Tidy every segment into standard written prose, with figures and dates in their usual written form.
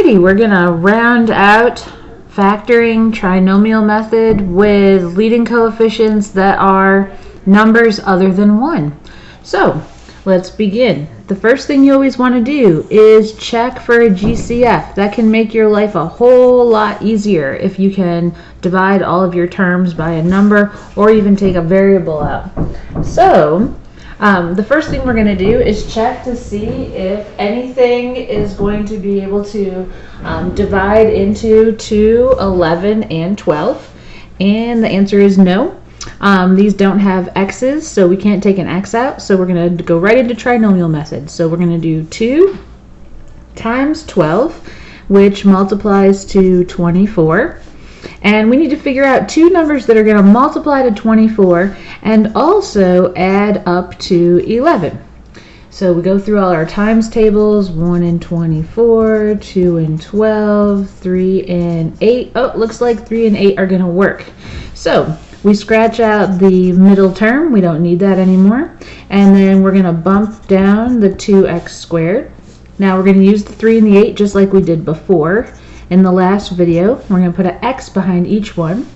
Alrighty, we're gonna round out factoring trinomial method with leading coefficients that are numbers other than 1. So let's begin. The first thing you always want to do is check for a GCF. That can make your life a whole lot easier if you can divide all of your terms by a number or even take a variable out. So the first thing we're going to do is check to see if anything is going to be able to divide into 2, 11, and 12. And the answer is no. These don't have x's, so we can't take an x out. So we're going to go right into trinomial method. So we're going to do 2 times 12, which multiplies to 24. And we need to figure out two numbers that are going to multiply to 24 and also add up to 11. So we go through all our times tables: 1 and 24, 2 and 12, 3 and 8. Oh, it looks like 3 and 8 are going to work. So we scratch out the middle term. We don't need that anymore. And then we're going to bump down the 2x squared. Now we're going to use the 3 and the 8 just like we did before. In the last video, we're going to put an x behind each one.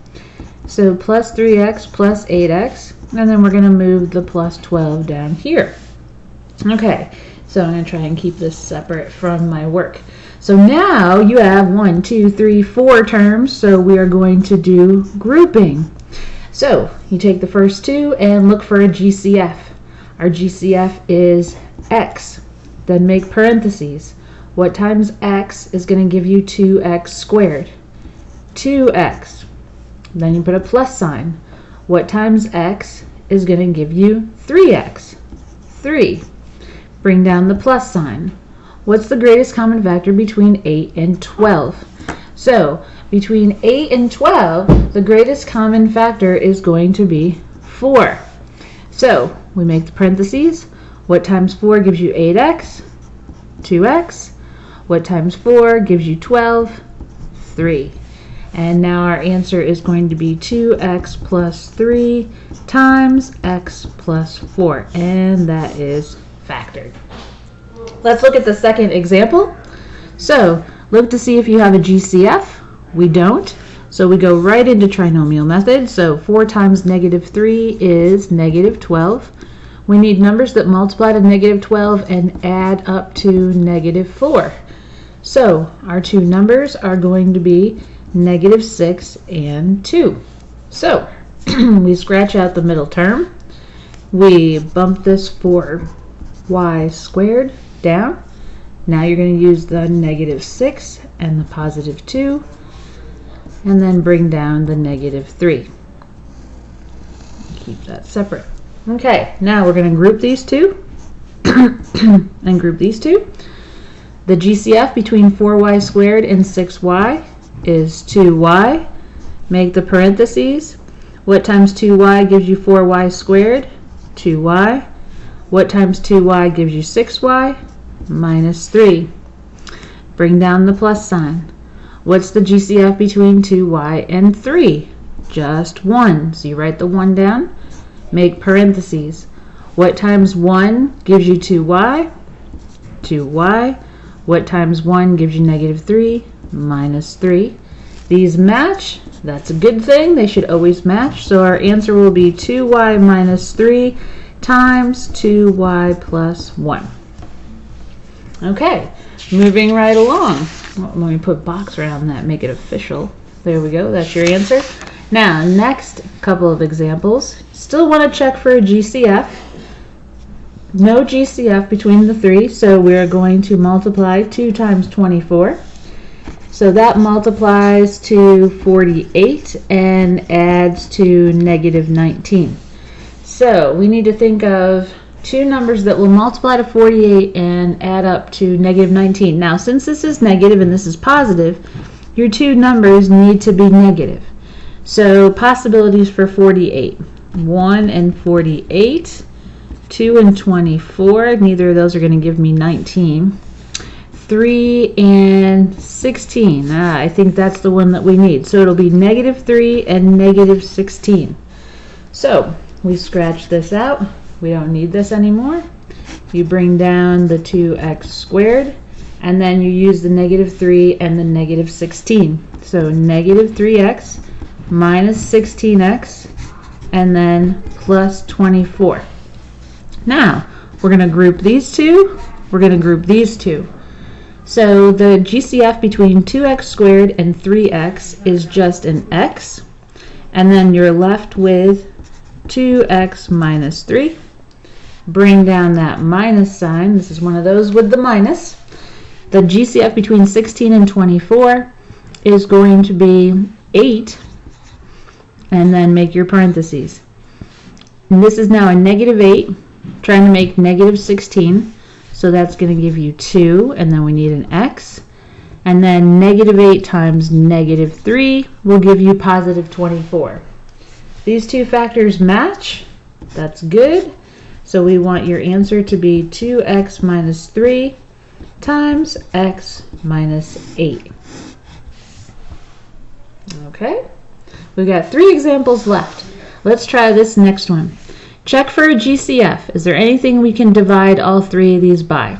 So plus 3x plus 8x, and then we're going to move the plus 12 down here. Okay, so I'm going to try and keep this separate from my work. So now you have 1, 2, 3, 4 terms, so we are going to do grouping. So you take the first two and look for a GCF. Our GCF is x. Then make parentheses. What times x is going to give you 2x squared? 2x. Then you put a plus sign. What times x is going to give you 3x? 3. Bring down the plus sign. What's the greatest common factor between 8 and 12? So between 8 and 12, the greatest common factor is going to be 4. So we make the parentheses. What times 4 gives you 8x? 2x. What times 4 gives you 12? 3. And now our answer is going to be 2x plus 3 times x plus 4. And that is factored. Let's look at the second example. So look to see if you have a GCF. We don't. So we go right into trinomial method. So 4 times negative 3 is negative 12. We need numbers that multiply to negative 12 and add up to negative 4. So our two numbers are going to be negative 6 and 2. So we scratch out the middle term. We bump this 4y squared down. Now you're going to use the negative 6 and the positive 2, and then bring down the negative 3. Keep that separate. Okay, now we're going to group these two and group these two. The GCF between 4y squared and 6y is 2y. Make the parentheses. What times 2y gives you 4y squared? 2y. What times 2y gives you 6y? Minus 3. Bring down the plus sign. What's the GCF between 2y and 3? Just 1. So you write the 1 down. Make parentheses. What times 1 gives you 2y? 2y. What times 1 gives you negative 3? Minus 3. These match. That's a good thing. They should always match. So our answer will be 2y minus 3 times 2y plus 1. Okay, moving right along. Well, let me put box around that, make it official. There we go. That's your answer. Now, next couple of examples. Still want to check for a GCF. No GCF between the three, so we're going to multiply 2 times 24. So that multiplies to 48 and adds to negative 19. So we need to think of two numbers that will multiply to 48 and add up to negative 19. Now, since this is negative and this is positive, your two numbers need to be negative. So possibilities for 48. 1 and 48. 2 and 24, neither of those are going to give me 19. 3 and 16, I think that's the one that we need. So it'll be negative 3 and negative 16. So we scratch this out. We don't need this anymore. You bring down the 2x squared. and then you use the negative 3 and the negative 16. So negative 3x minus 16x, and then plus 24. Now, we're going to group these two. We're going to group these two. So the GCF between 2x squared and 3x is just an x. And then you're left with 2x minus 3. Bring down that minus sign. This is one of those with the minus. The GCF between 16 and 24 is going to be 8. And then make your parentheses. And this is now a negative 8, trying to make negative 16. So that's going to give you 2, and then we need an x. And then negative 8 times negative 3 will give you positive 24. These two factors match. That's good. So we want your answer to be 2x minus 3 times x minus 8. Okay? We've got 3 examples left. Let's try this next one. Check for a GCF. Is there anything we can divide all 3 of these by?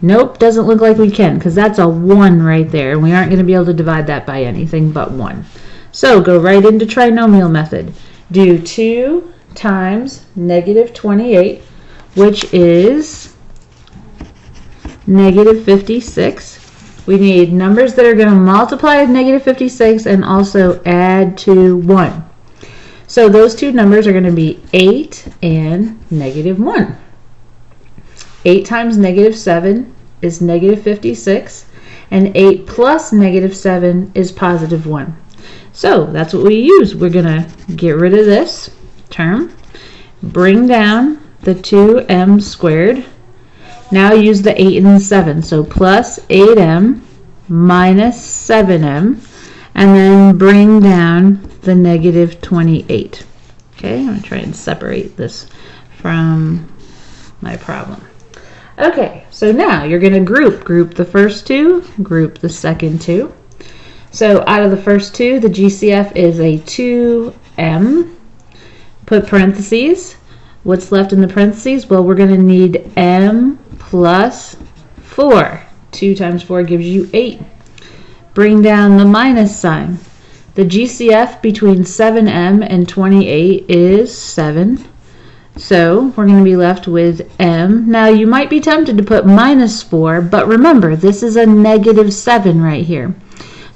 Nope, doesn't look like we can, because that's a 1 right there, and we aren't going to be able to divide that by anything but 1. So go right into trinomial method. Do 2 times negative 28, which is negative 56. We need numbers that are going to multiply with negative 56 and also add to 1. So those two numbers are going to be 8 and negative 1. 8 times negative 7 is negative 56, and 8 plus negative 7 is positive 1. So that's what we use. We're going to get rid of this term, bring down the 2m squared. Now use the 8 and the 7, so plus 8m minus 7m, and then bring down the negative 28. Okay, I'm going to try and separate this from my problem. Okay, so now you're going to group the first two, group the second two. So out of the first two, the GCF is a 2m. Put parentheses. What's left in the parentheses? Well, we're going to need m plus 4. 2 times 4 gives you 8. Bring down the minus sign. The GCF between 7m and 28 is 7. So we're going to be left with m. Now you might be tempted to put minus 4, but remember, this is a negative 7 right here.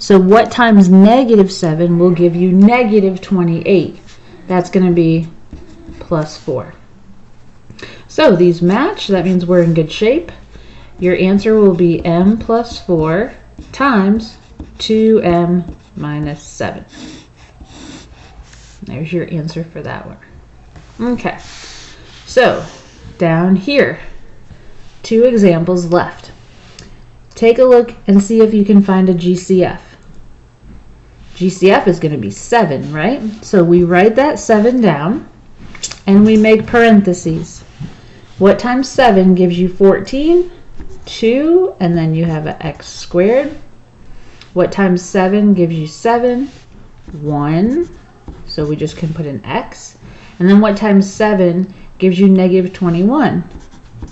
So what times negative 7 will give you negative 28? That's going to be plus 4. So these match. That means we're in good shape. Your answer will be m plus 4 times 2m minus 7. There's your answer for that one. Okay, so down here, 2 examples left. Take a look and see if you can find a GCF. GCF is going to be 7, right? So we write that 7 down and we make parentheses. What times 7 gives you 14? 2, and then you have an x squared. What times 7 gives you 7? 1. So we just can put an x. And then what times 7 gives you negative 21?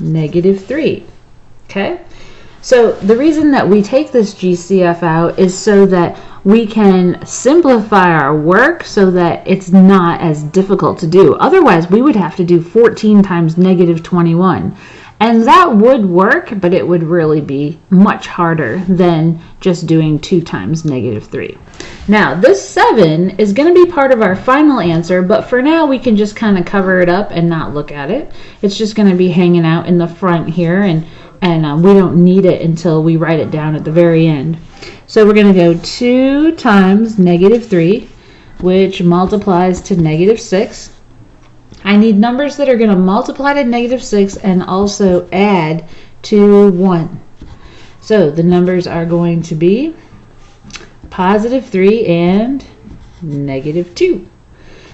Negative 3. Okay? So the reason that we take this GCF out is so that we can simplify our work so that it's not as difficult to do. Otherwise, we would have to do 14 times negative 21. And that would work, but it would really be much harder than just doing 2 times negative 3. Now, this 7 is going to be part of our final answer, but for now we can just kind of cover it up and not look at it. It's just going to be hanging out in the front here, and we don't need it until we write it down at the very end. So we're going to go 2 times negative 3, which multiplies to negative 6. I need numbers that are going to multiply to negative 6 and also add to 1. So the numbers are going to be positive 3 and negative 2.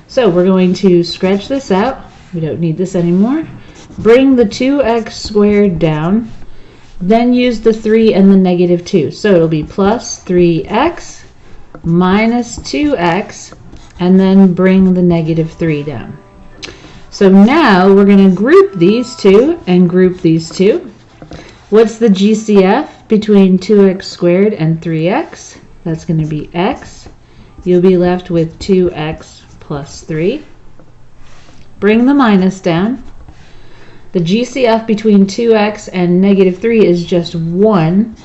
So we're going to scratch this out. We don't need this anymore. Bring the 2x squared down. Then use the 3 and the negative 2. So it'll be plus 3x minus 2x, and then bring the negative 3 down. So now we're going to group these two and group these two. What's the GCF between 2x squared and 3x? That's going to be x. You'll be left with 2x plus 3. Bring the minus down. The GCF between 2x and negative 3 is just 1.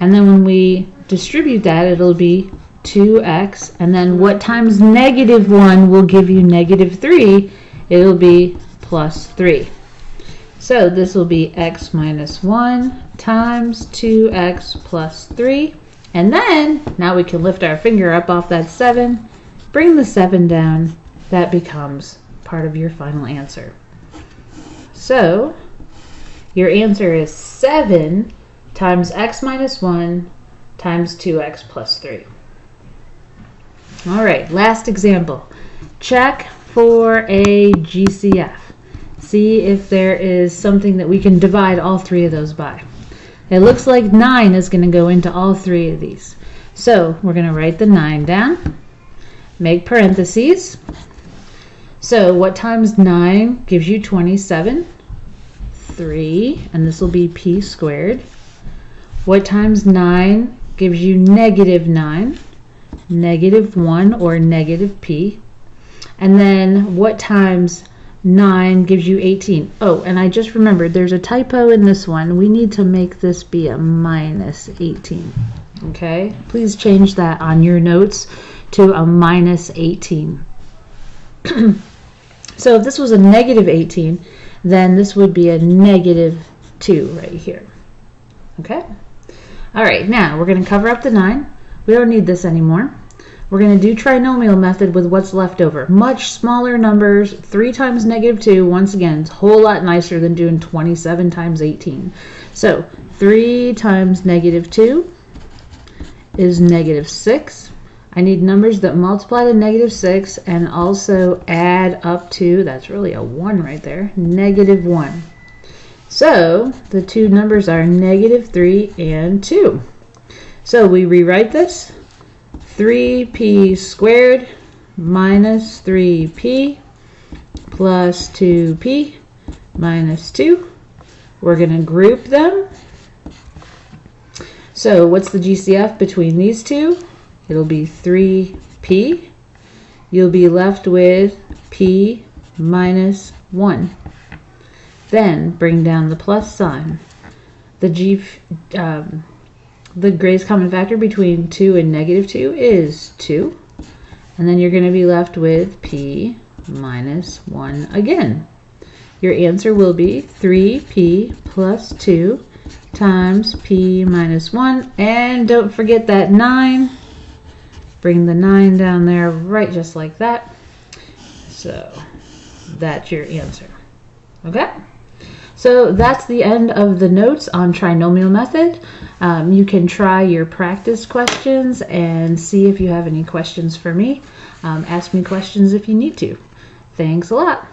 And then when we distribute that, it'll be 2x. And then what times negative 1 will give you negative 3? It'll be plus 3. So this will be x minus 1 times 2x plus 3. And then, now we can lift our finger up off that 7, bring the 7 down. That becomes part of your final answer. So your answer is 7 times x minus 1 times 2x plus 3. All right, last example. Check for a GCF. See if there is something that we can divide all three of those by. It looks like 9 is going to go into all three of these. So we're going to write the 9 down, make parentheses. So what times 9 gives you 27? 3, and this will be p squared. What times 9 gives you negative 9? Negative 1 or negative p. And then what times 9 gives you 18? Oh, and I just remembered there's a typo in this one. We need to make this be a minus 18. Okay? Please change that on your notes to a minus 18. So if this was a negative 18, then this would be a negative 2 right here. Okay? All right, now we're going to cover up the 9. We don't need this anymore. We're going to do trinomial method with what's left over. Much smaller numbers, 3 times negative 2. Once again, it's a whole lot nicer than doing 27 times 18. So 3 times negative 2 is negative 6. I need numbers that multiply to negative 6 and also add up to, that's really a 1 right there, negative 1. So the two numbers are negative 3 and 2. So we rewrite this. 3p squared minus 3p plus 2p minus 2. We're going to group them. So what's the GCF between these two? It'll be 3p. You'll be left with p minus 1. Then bring down the plus sign. The greatest common factor between 2 and negative 2 is 2. And then you're going to be left with p minus 1 again. Your answer will be 3p plus 2 times p minus 1. And don't forget that 9. Bring the 9 down there right just like that. So that's your answer. Okay? So that's the end of the notes on trinomial method. You can try your practice questions and see if you have any questions for me. Ask me questions if you need to. Thanks a lot.